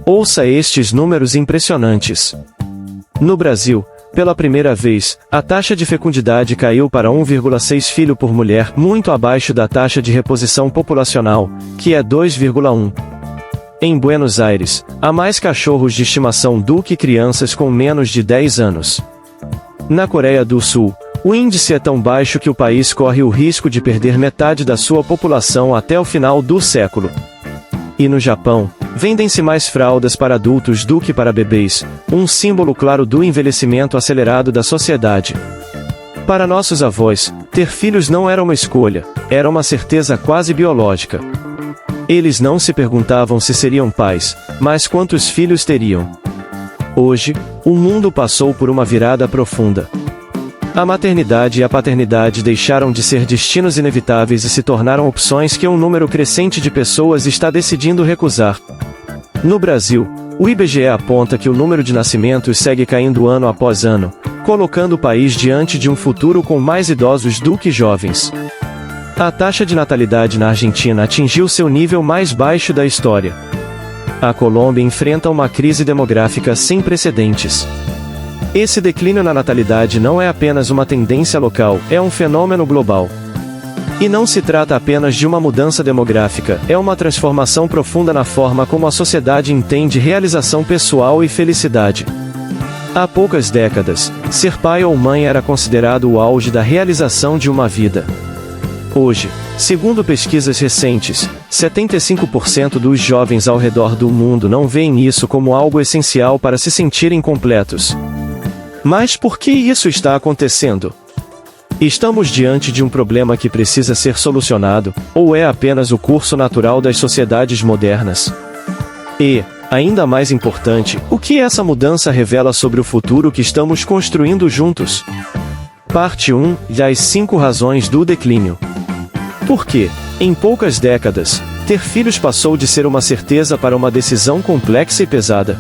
Ouça estes números impressionantes. No Brasil, pela primeira vez, a taxa de fecundidade caiu para 1,6 filho por mulher, muito abaixo da taxa de reposição populacional, que é 2,1. Em Buenos Aires, há mais cachorros de estimação do que crianças com menos de 10 anos. Na Coreia do Sul, o índice é tão baixo que o país corre o risco de perder metade da sua população até o final do século. E no Japão, vendem-se mais fraldas para adultos do que para bebês, um símbolo claro do envelhecimento acelerado da sociedade. Para nossos avós, ter filhos não era uma escolha, era uma certeza quase biológica. Eles não se perguntavam se seriam pais, mas quantos filhos teriam. Hoje, o mundo passou por uma virada profunda. A maternidade e a paternidade deixaram de ser destinos inevitáveis e se tornaram opções que um número crescente de pessoas está decidindo recusar. No Brasil, o IBGE aponta que o número de nascimentos segue caindo ano após ano, colocando o país diante de um futuro com mais idosos do que jovens. A taxa de natalidade na Argentina atingiu seu nível mais baixo da história. A Colômbia enfrenta uma crise demográfica sem precedentes. Esse declínio na natalidade não é apenas uma tendência local, é um fenômeno global. E não se trata apenas de uma mudança demográfica, é uma transformação profunda na forma como a sociedade entende realização pessoal e felicidade. Há poucas décadas, ser pai ou mãe era considerado o auge da realização de uma vida. Hoje, segundo pesquisas recentes, 75% dos jovens ao redor do mundo não veem isso como algo essencial para se sentirem completos. Mas por que isso está acontecendo? Estamos diante de um problema que precisa ser solucionado, ou é apenas o curso natural das sociedades modernas? E, ainda mais importante, o que essa mudança revela sobre o futuro que estamos construindo juntos? Parte 1, das 5 razões do declínio. Por que, em poucas décadas, ter filhos passou de ser uma certeza para uma decisão complexa e pesada?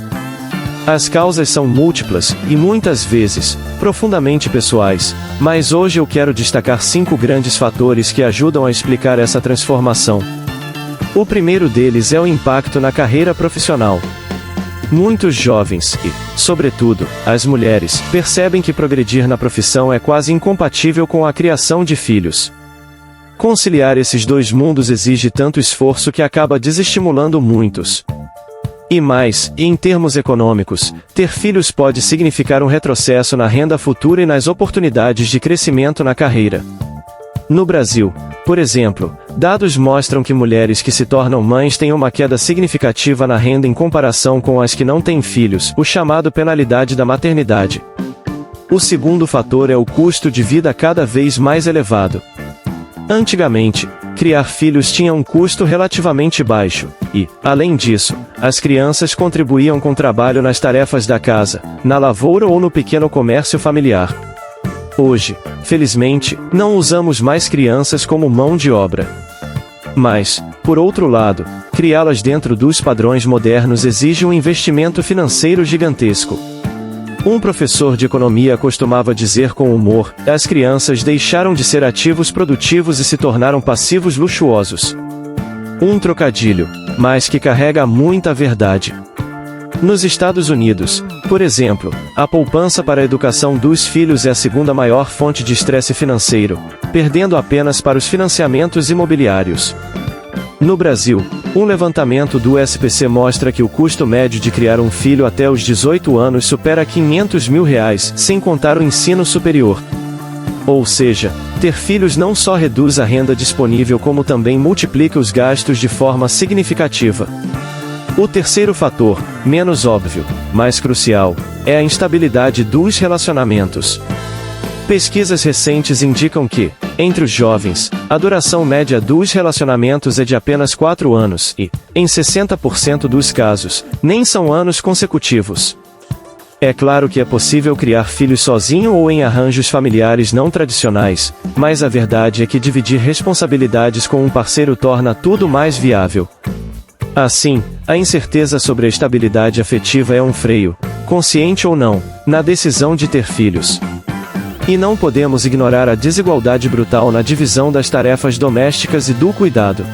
As causas são múltiplas, e muitas vezes, profundamente pessoais, mas hoje eu quero destacar 5 grandes fatores que ajudam a explicar essa transformação. O primeiro deles é o impacto na carreira profissional. Muitos jovens, e, sobretudo, as mulheres, percebem que progredir na profissão é quase incompatível com a criação de filhos. Conciliar esses dois mundos exige tanto esforço que acaba desestimulando muitos. E mais, em termos econômicos, ter filhos pode significar um retrocesso na renda futura e nas oportunidades de crescimento na carreira. No Brasil, por exemplo, dados mostram que mulheres que se tornam mães têm uma queda significativa na renda em comparação com as que não têm filhos, o chamado penalidade da maternidade. O segundo fator é o custo de vida cada vez mais elevado. Antigamente, criar filhos tinha um custo relativamente baixo, e, além disso, as crianças contribuíam com trabalho nas tarefas da casa, na lavoura ou no pequeno comércio familiar. Hoje, felizmente, não usamos mais crianças como mão de obra. Mas, por outro lado, criá-las dentro dos padrões modernos exige um investimento financeiro gigantesco. Um professor de economia costumava dizer com humor: as crianças deixaram de ser ativos produtivos e se tornaram passivos luxuosos. Um trocadilho, mas que carrega muita verdade. Nos Estados Unidos, por exemplo, a poupança para a educação dos filhos é a segunda maior fonte de estresse financeiro, perdendo apenas para os financiamentos imobiliários. No Brasil, um levantamento do SPC mostra que o custo médio de criar um filho até os 18 anos supera R$500 mil, sem contar o ensino superior. Ou seja, ter filhos não só reduz a renda disponível como também multiplica os gastos de forma significativa. O terceiro fator, menos óbvio, mas crucial, é a instabilidade dos relacionamentos. Pesquisas recentes indicam que, entre os jovens, a duração média dos relacionamentos é de apenas 4 anos e, em 60% dos casos, nem são anos consecutivos. É claro que é possível criar filhos sozinho ou em arranjos familiares não tradicionais, mas a verdade é que dividir responsabilidades com um parceiro torna tudo mais viável. Assim, a incerteza sobre a estabilidade afetiva é um freio, consciente ou não, na decisão de ter filhos. E não podemos ignorar a desigualdade brutal na divisão das tarefas domésticas e do cuidado.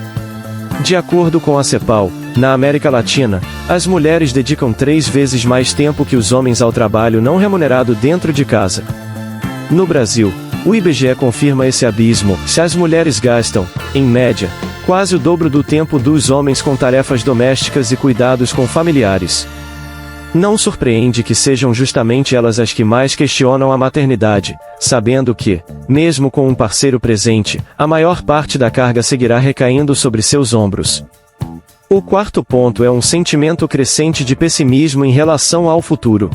De acordo com a CEPAL, Na América Latina, as mulheres dedicam 3 vezes mais tempo que os homens ao trabalho não remunerado dentro de casa. No Brasil, o IBGE confirma esse abismo, se as mulheres gastam, em média, quase o dobro do tempo dos homens com tarefas domésticas e cuidados com familiares. Não surpreende que sejam justamente elas as que mais questionam a maternidade, sabendo que, mesmo com um parceiro presente, a maior parte da carga seguirá recaindo sobre seus ombros. O quarto ponto é um sentimento crescente de pessimismo em relação ao futuro.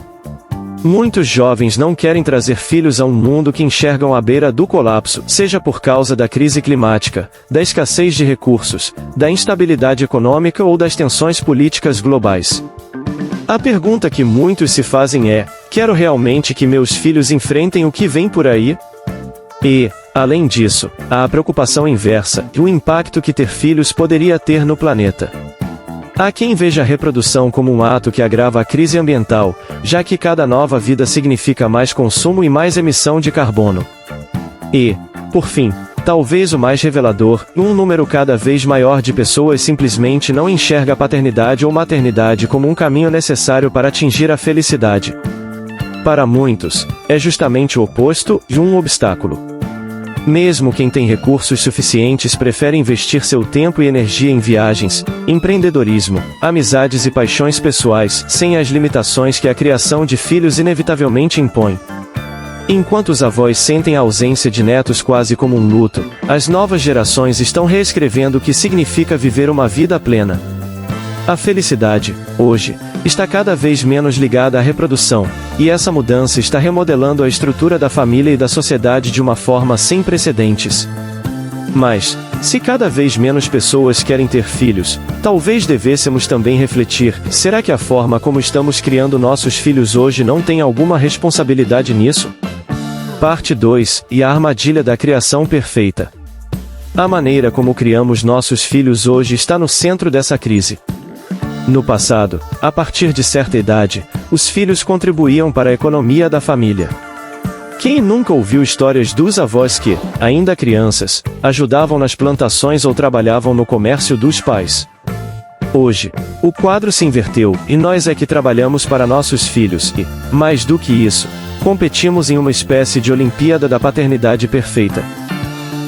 Muitos jovens não querem trazer filhos a um mundo que enxergam à beira do colapso, seja por causa da crise climática, da escassez de recursos, da instabilidade econômica ou das tensões políticas globais. A pergunta que muitos se fazem é: quero realmente que meus filhos enfrentem o que vem por aí? E, além disso, há a preocupação inversa, e o impacto que ter filhos poderia ter no planeta. Há quem veja a reprodução como um ato que agrava a crise ambiental, já que cada nova vida significa mais consumo e mais emissão de carbono. E, por fim, talvez o mais revelador, um número cada vez maior de pessoas simplesmente não enxerga a paternidade ou maternidade como um caminho necessário para atingir a felicidade. Para muitos, é justamente o oposto e um obstáculo. Mesmo quem tem recursos suficientes prefere investir seu tempo e energia em viagens, empreendedorismo, amizades e paixões pessoais, sem as limitações que a criação de filhos inevitavelmente impõe. Enquanto os avós sentem a ausência de netos quase como um luto, as novas gerações estão reescrevendo o que significa viver uma vida plena. A felicidade, hoje, está cada vez menos ligada à reprodução, e essa mudança está remodelando a estrutura da família e da sociedade de uma forma sem precedentes. Mas, se cada vez menos pessoas querem ter filhos, talvez devêssemos também refletir: será que a forma como estamos criando nossos filhos hoje não tem alguma responsabilidade nisso? Parte 2, e a armadilha da criação perfeita. A maneira como criamos nossos filhos hoje está no centro dessa crise. No passado, a partir de certa idade, os filhos contribuíam para a economia da família. Quem nunca ouviu histórias dos avós que, ainda crianças, ajudavam nas plantações ou trabalhavam no comércio dos pais? Hoje, o quadro se inverteu, e nós é que trabalhamos para nossos filhos e, mais do que isso, competimos em uma espécie de Olimpíada da paternidade perfeita.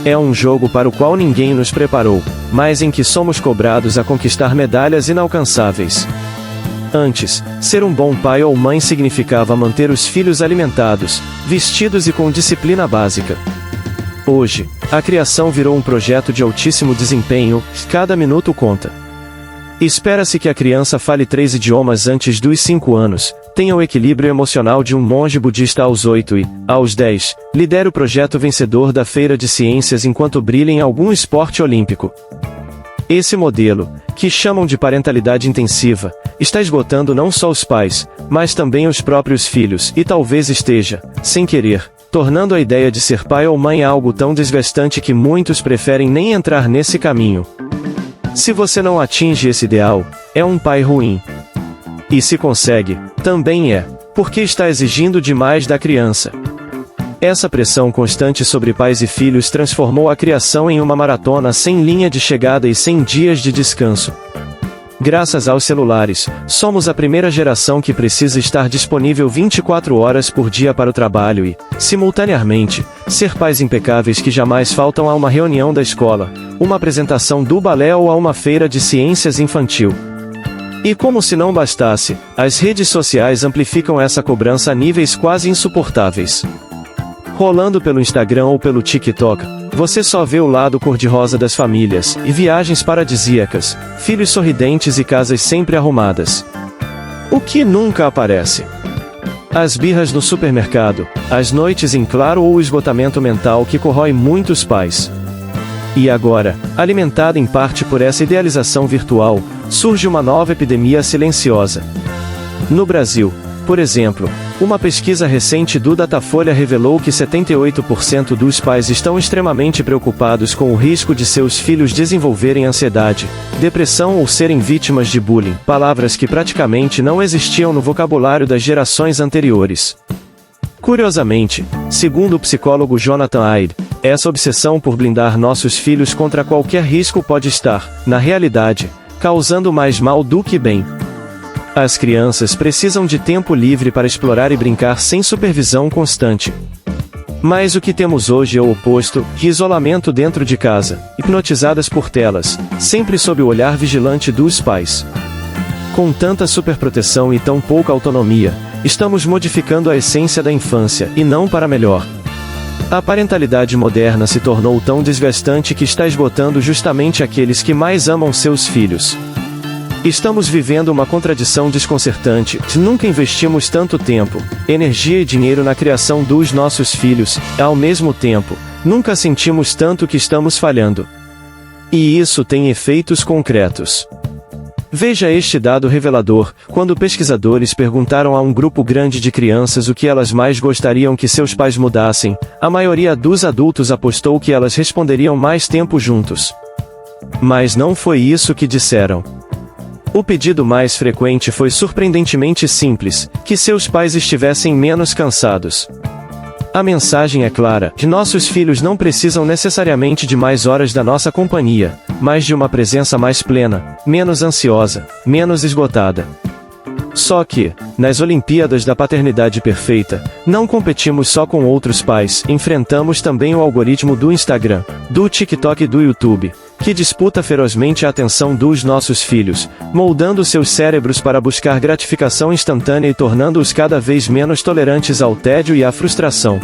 É um jogo para o qual ninguém nos preparou, mas em que somos cobrados a conquistar medalhas inalcançáveis. Antes, ser um bom pai ou mãe significava manter os filhos alimentados, vestidos e com disciplina básica. Hoje, a criação virou um projeto de altíssimo desempenho, cada minuto conta. Espera-se que a criança fale 3 idiomas antes dos 5 anos, tenha o equilíbrio emocional de um monge budista aos 8 e, aos 10, lidere o projeto vencedor da Feira de Ciências enquanto brilha em algum esporte olímpico. Esse modelo, que chamam de parentalidade intensiva, está esgotando não só os pais, mas também os próprios filhos e talvez esteja, sem querer, tornando a ideia de ser pai ou mãe algo tão desgastante que muitos preferem nem entrar nesse caminho. Se você não atinge esse ideal, é um pai ruim. E se consegue, também é, porque está exigindo demais da criança. Essa pressão constante sobre pais e filhos transformou a criação em uma maratona sem linha de chegada e sem dias de descanso. Graças aos celulares, somos a primeira geração que precisa estar disponível 24 horas por dia para o trabalho e, simultaneamente, ser pais impecáveis que jamais faltam a uma reunião da escola, uma apresentação do balé ou a uma feira de ciências infantil. E como se não bastasse, as redes sociais amplificam essa cobrança a níveis quase insuportáveis. Rolando pelo Instagram ou pelo TikTok, você só vê o lado cor-de-rosa das famílias, e viagens paradisíacas, filhos sorridentes e casas sempre arrumadas. O que nunca aparece? As birras no supermercado, as noites em claro ou o esgotamento mental que corrói muitos pais. E agora, alimentada em parte por essa idealização virtual, surge uma nova epidemia silenciosa. No Brasil, por exemplo, uma pesquisa recente do Datafolha revelou que 78% dos pais estão extremamente preocupados com o risco de seus filhos desenvolverem ansiedade, depressão ou serem vítimas de bullying, palavras que praticamente não existiam no vocabulário das gerações anteriores. Curiosamente, segundo o psicólogo Jonathan Haidt, essa obsessão por blindar nossos filhos contra qualquer risco pode estar, na realidade, causando mais mal do que bem. As crianças precisam de tempo livre para explorar e brincar sem supervisão constante. Mas o que temos hoje é o oposto, isolamento dentro de casa, hipnotizadas por telas, sempre sob o olhar vigilante dos pais. Com tanta superproteção e tão pouca autonomia, estamos modificando a essência da infância, e não para melhor. A parentalidade moderna se tornou tão desgastante que está esgotando justamente aqueles que mais amam seus filhos. Estamos vivendo uma contradição desconcertante. Nunca investimos tanto tempo, energia e dinheiro na criação dos nossos filhos, e ao mesmo tempo, nunca sentimos tanto que estamos falhando. E isso tem efeitos concretos. Veja este dado revelador: quando pesquisadores perguntaram a um grupo grande de crianças o que elas mais gostariam que seus pais mudassem, a maioria dos adultos apostou que elas responderiam mais tempo juntos. Mas não foi isso que disseram. O pedido mais frequente foi surpreendentemente simples: que seus pais estivessem menos cansados. A mensagem é clara: nossos filhos não precisam necessariamente de mais horas da nossa companhia, mas de uma presença mais plena, menos ansiosa, menos esgotada. Só que, nas Olimpíadas da Paternidade Perfeita, não competimos só com outros pais, enfrentamos também o algoritmo do Instagram, do TikTok e do YouTube, que disputa ferozmente a atenção dos nossos filhos, moldando seus cérebros para buscar gratificação instantânea e tornando-os cada vez menos tolerantes ao tédio e à frustração.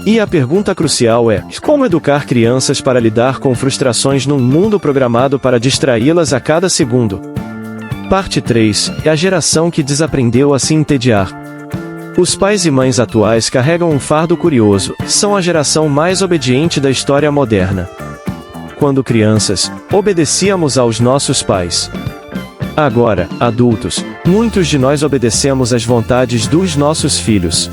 E a pergunta crucial é: como educar crianças para lidar com frustrações num mundo programado para distraí-las a cada segundo? Parte 3. É a geração que desaprendeu a se entediar. Os pais e mães atuais carregam um fardo curioso: são a geração mais obediente da história moderna. Quando crianças, obedecíamos aos nossos pais. Agora, adultos, muitos de nós obedecemos às vontades dos nossos filhos.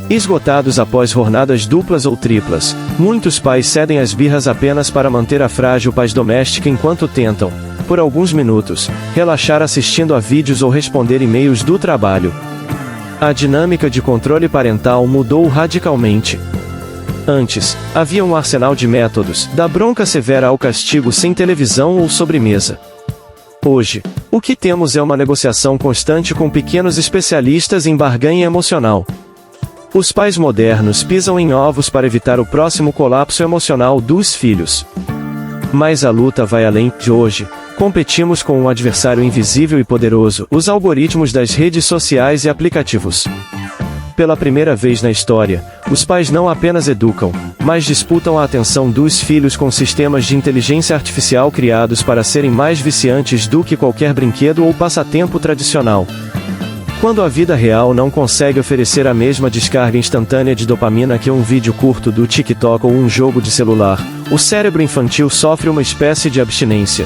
Esgotados após jornadas duplas ou triplas, muitos pais cedem às birras apenas para manter a frágil paz doméstica enquanto tentam, por alguns minutos, relaxar assistindo a vídeos ou responder e-mails do trabalho. A dinâmica de controle parental mudou radicalmente. Antes, havia um arsenal de métodos, da bronca severa ao castigo sem televisão ou sobremesa. Hoje, o que temos é uma negociação constante com pequenos especialistas em barganha emocional. Os pais modernos pisam em ovos para evitar o próximo colapso emocional dos filhos. Mas a luta vai além. De hoje, competimos com um adversário invisível e poderoso: os algoritmos das redes sociais e aplicativos. Pela primeira vez na história, os pais não apenas educam, mas disputam a atenção dos filhos com sistemas de inteligência artificial criados para serem mais viciantes do que qualquer brinquedo ou passatempo tradicional. Quando a vida real não consegue oferecer a mesma descarga instantânea de dopamina que um vídeo curto do TikTok ou um jogo de celular, o cérebro infantil sofre uma espécie de abstinência.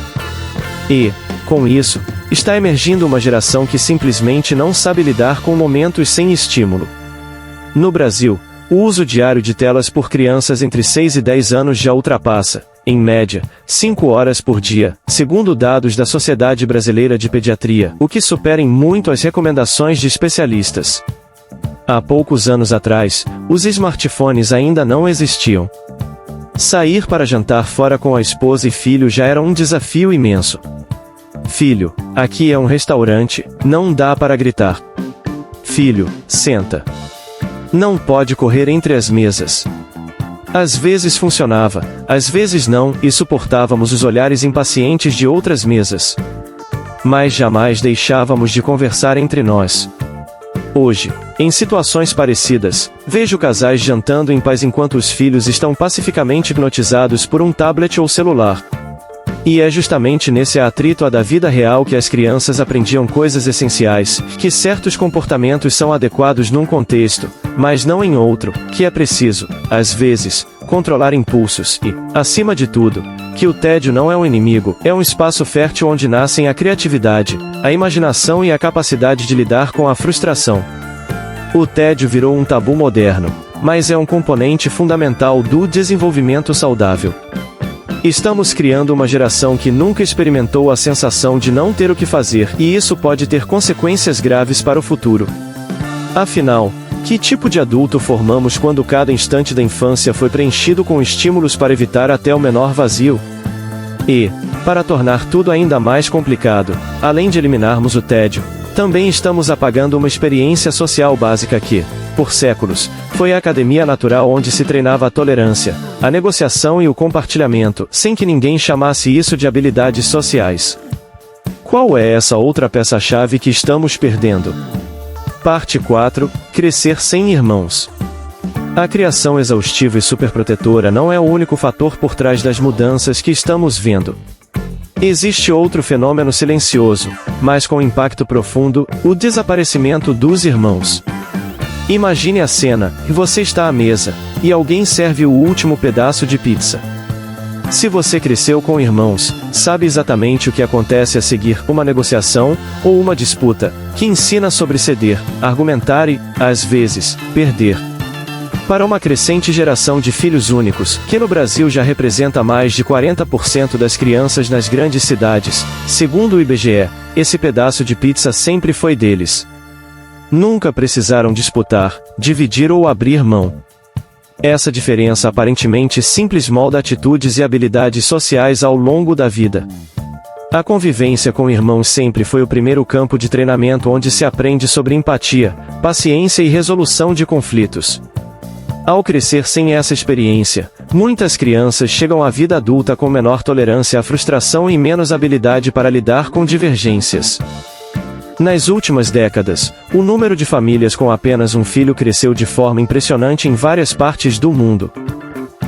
E, com isso, está emergindo uma geração que simplesmente não sabe lidar com momentos sem estímulo. No Brasil, o uso diário de telas por crianças entre 6 e 10 anos já ultrapassa, em média, 5 horas por dia, segundo dados da Sociedade Brasileira de Pediatria, o que supera em muito as recomendações de especialistas. Há poucos anos atrás, os smartphones ainda não existiam. Sair para jantar fora com a esposa e filho já era um desafio imenso. Filho, aqui é um restaurante, não dá para gritar. Filho, senta. Não pode correr entre as mesas. Às vezes funcionava, às vezes não, e suportávamos os olhares impacientes de outras mesas. Mas jamais deixávamos de conversar entre nós. Hoje, em situações parecidas, vejo casais jantando em paz enquanto os filhos estão pacificamente hipnotizados por um tablet ou celular. E é justamente nesse atrito da vida real que as crianças aprendiam coisas essenciais, que certos comportamentos são adequados num contexto, mas não em outro, que é preciso, às vezes, controlar impulsos e, acima de tudo, que o tédio não é um inimigo, é um espaço fértil onde nascem a criatividade, a imaginação e a capacidade de lidar com a frustração. O tédio virou um tabu moderno, mas é um componente fundamental do desenvolvimento saudável. Estamos criando uma geração que nunca experimentou a sensação de não ter o que fazer, e isso pode ter consequências graves para o futuro. Afinal, que tipo de adulto formamos quando cada instante da infância foi preenchido com estímulos para evitar até o menor vazio? E, Para tornar tudo ainda mais complicado, além de eliminarmos o tédio, também estamos apagando uma experiência social básica que, por séculos, foi a academia natural onde se treinava a tolerância, a negociação e o compartilhamento, sem que ninguém chamasse isso de habilidades sociais. Qual é essa outra peça-chave que estamos perdendo? Parte 4. Crescer sem irmãos. A criação exaustiva e superprotetora não é o único fator por trás das mudanças que estamos vendo. Existe outro fenômeno silencioso, mas com impacto profundo: o desaparecimento dos irmãos. Imagine a cena: você está à mesa, e alguém serve o último pedaço de pizza. Se você cresceu com irmãos, sabe exatamente o que acontece a seguir: uma negociação, ou uma disputa, que ensina sobre ceder, argumentar e, às vezes, perder. Para uma crescente geração de filhos únicos, que no Brasil já representa mais de 40% das crianças nas grandes cidades, segundo o IBGE, esse pedaço de pizza sempre foi deles. Nunca precisaram disputar, dividir ou abrir mão. Essa diferença aparentemente simples molda atitudes e habilidades sociais ao longo da vida. A convivência com irmãos sempre foi o primeiro campo de treinamento onde se aprende sobre empatia, paciência e resolução de conflitos. Ao crescer sem essa experiência, muitas crianças chegam à vida adulta com menor tolerância à frustração e menos habilidade para lidar com divergências. Nas últimas décadas, o número de famílias com apenas um filho cresceu de forma impressionante em várias partes do mundo.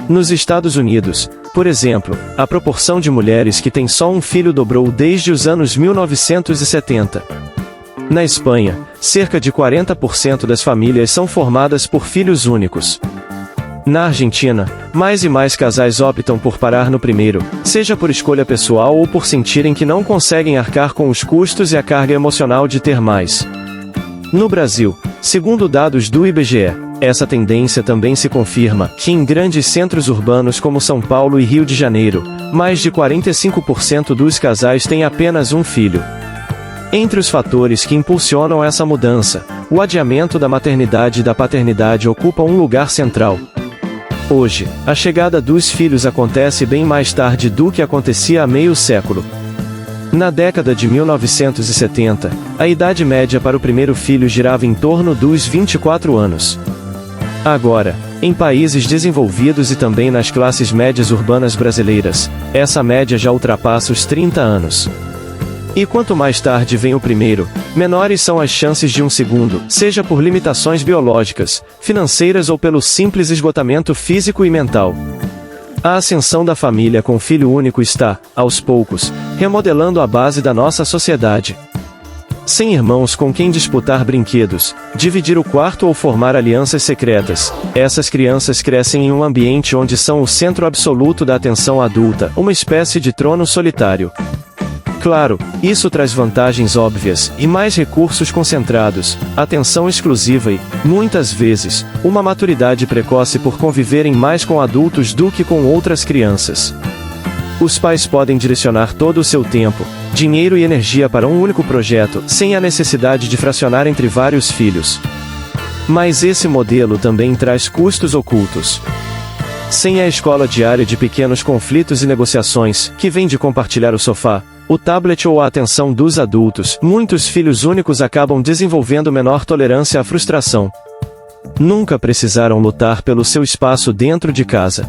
Nos Estados Unidos, por exemplo, a proporção de mulheres que têm só um filho dobrou desde os anos 1970. Na Espanha, cerca de 40% das famílias são formadas por filhos únicos. Na Argentina, mais e mais casais optam por parar no primeiro, seja por escolha pessoal ou por sentirem que não conseguem arcar com os custos e a carga emocional de ter mais. No Brasil, segundo dados do IBGE, essa tendência também se confirma, que em grandes centros urbanos como São Paulo e Rio de Janeiro, mais de 45% dos casais têm apenas um filho. Entre os fatores que impulsionam essa mudança, o adiamento da maternidade e da paternidade ocupa um lugar central. Hoje, a chegada dos filhos acontece bem mais tarde do que acontecia há meio século. Na década de 1970, a idade média para o primeiro filho girava em torno dos 24 anos. Agora, em países desenvolvidos e também nas classes médias urbanas brasileiras, essa média já ultrapassa os 30 anos. E quanto mais tarde vem o primeiro, menores são as chances de um segundo, seja por limitações biológicas, financeiras ou pelo simples esgotamento físico e mental. A ascensão da família com filho único está, aos poucos, remodelando a base da nossa sociedade. Sem irmãos com quem disputar brinquedos, dividir o quarto ou formar alianças secretas, essas crianças crescem em um ambiente onde são o centro absoluto da atenção adulta, uma espécie de trono solitário. Claro, isso traz vantagens óbvias, e mais recursos concentrados, atenção exclusiva e, muitas vezes, uma maturidade precoce por conviverem mais com adultos do que com outras crianças. Os pais podem direcionar todo o seu tempo, dinheiro e energia para um único projeto, sem a necessidade de fracionar entre vários filhos. Mas esse modelo também traz custos ocultos. Sem a escola diária de pequenos conflitos e negociações, que vem de compartilhar o sofá, o tablet ou a atenção dos adultos, muitos filhos únicos acabam desenvolvendo menor tolerância à frustração. Nunca precisaram lutar pelo seu espaço dentro de casa.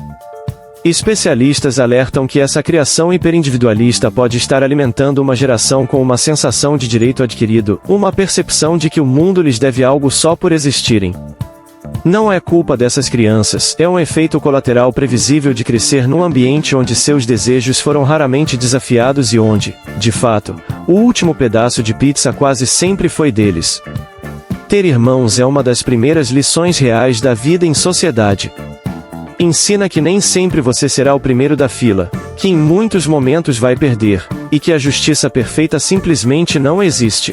Especialistas alertam que essa criação hiperindividualista pode estar alimentando uma geração com uma sensação de direito adquirido, uma percepção de que o mundo lhes deve algo só por existirem. Não é culpa dessas crianças, é um efeito colateral previsível de crescer num ambiente onde seus desejos foram raramente desafiados e onde, de fato, o último pedaço de pizza quase sempre foi deles. Ter irmãos é uma das primeiras lições reais da vida em sociedade. Ensina que nem sempre você será o primeiro da fila, que em muitos momentos vai perder, e que a justiça perfeita simplesmente não existe.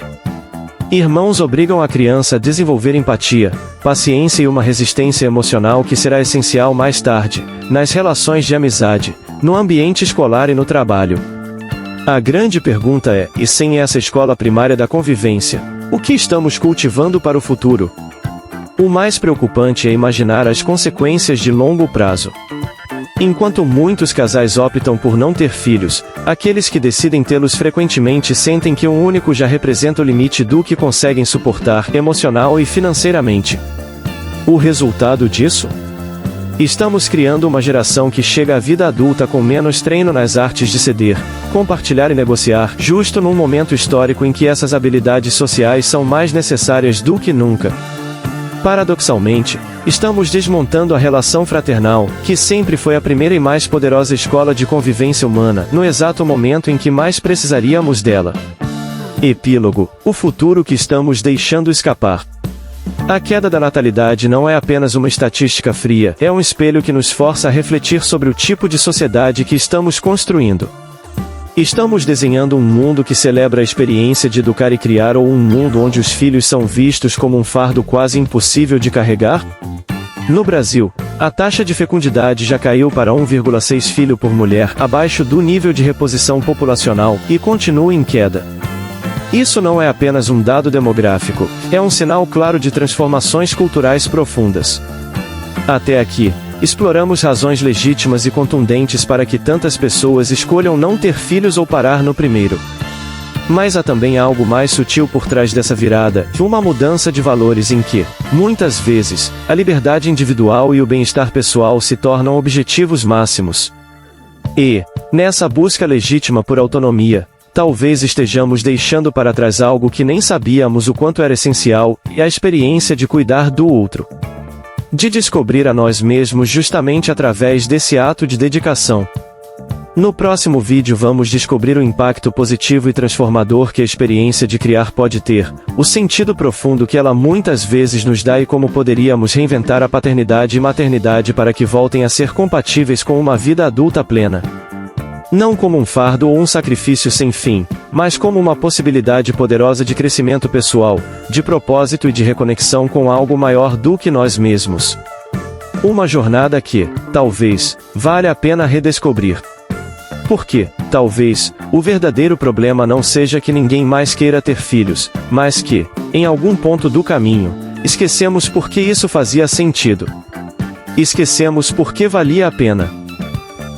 Irmãos obrigam a criança a desenvolver empatia, paciência e uma resistência emocional que será essencial mais tarde, nas relações de amizade, no ambiente escolar e no trabalho. A grande pergunta é, e sem essa escola primária da convivência, o que estamos cultivando para o futuro? O mais preocupante é imaginar as consequências de longo prazo. Enquanto muitos casais optam por não ter filhos, aqueles que decidem tê-los frequentemente sentem que um único já representa o limite do que conseguem suportar emocional e financeiramente. O resultado disso? Estamos criando uma geração que chega à vida adulta com menos treino nas artes de ceder, compartilhar e negociar, justo num momento histórico em que essas habilidades sociais são mais necessárias do que nunca. Paradoxalmente, estamos desmontando a relação fraternal, que sempre foi a primeira e mais poderosa escola de convivência humana, no exato momento em que mais precisaríamos dela. Epílogo: o futuro que estamos deixando escapar. A queda da natalidade não é apenas uma estatística fria, é um espelho que nos força a refletir sobre o tipo de sociedade que estamos construindo. Estamos desenhando um mundo que celebra a experiência de educar e criar, ou um mundo onde os filhos são vistos como um fardo quase impossível de carregar? No Brasil, a taxa de fecundidade já caiu para 1,6 filho por mulher, abaixo do nível de reposição populacional, e continua em queda. Isso não é apenas um dado demográfico, é um sinal claro de transformações culturais profundas. Até aqui, exploramos razões legítimas e contundentes para que tantas pessoas escolham não ter filhos ou parar no primeiro. Mas há também algo mais sutil por trás dessa virada, uma mudança de valores em que, muitas vezes, a liberdade individual e o bem-estar pessoal se tornam objetivos máximos. E, nessa busca legítima por autonomia, talvez estejamos deixando para trás algo que nem sabíamos o quanto era essencial, e a experiência de cuidar do outro. De descobrir a nós mesmos justamente através desse ato de dedicação. No próximo vídeo vamos descobrir o impacto positivo e transformador que a experiência de criar pode ter, o sentido profundo que ela muitas vezes nos dá e como poderíamos reinventar a paternidade e maternidade para que voltem a ser compatíveis com uma vida adulta plena. Não como um fardo ou um sacrifício sem fim, mas como uma possibilidade poderosa de crescimento pessoal, de propósito e de reconexão com algo maior do que nós mesmos. Uma jornada que, talvez, vale a pena redescobrir. Porque, talvez, o verdadeiro problema não seja que ninguém mais queira ter filhos, mas que, em algum ponto do caminho, esquecemos por que isso fazia sentido. Esquecemos por que valia a pena.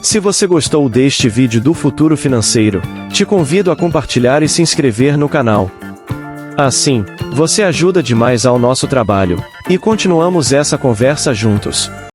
Se você gostou deste vídeo do Futuro Financeiro, te convido a compartilhar e se inscrever no canal. Assim, você ajuda demais ao nosso trabalho, e continuamos essa conversa juntos.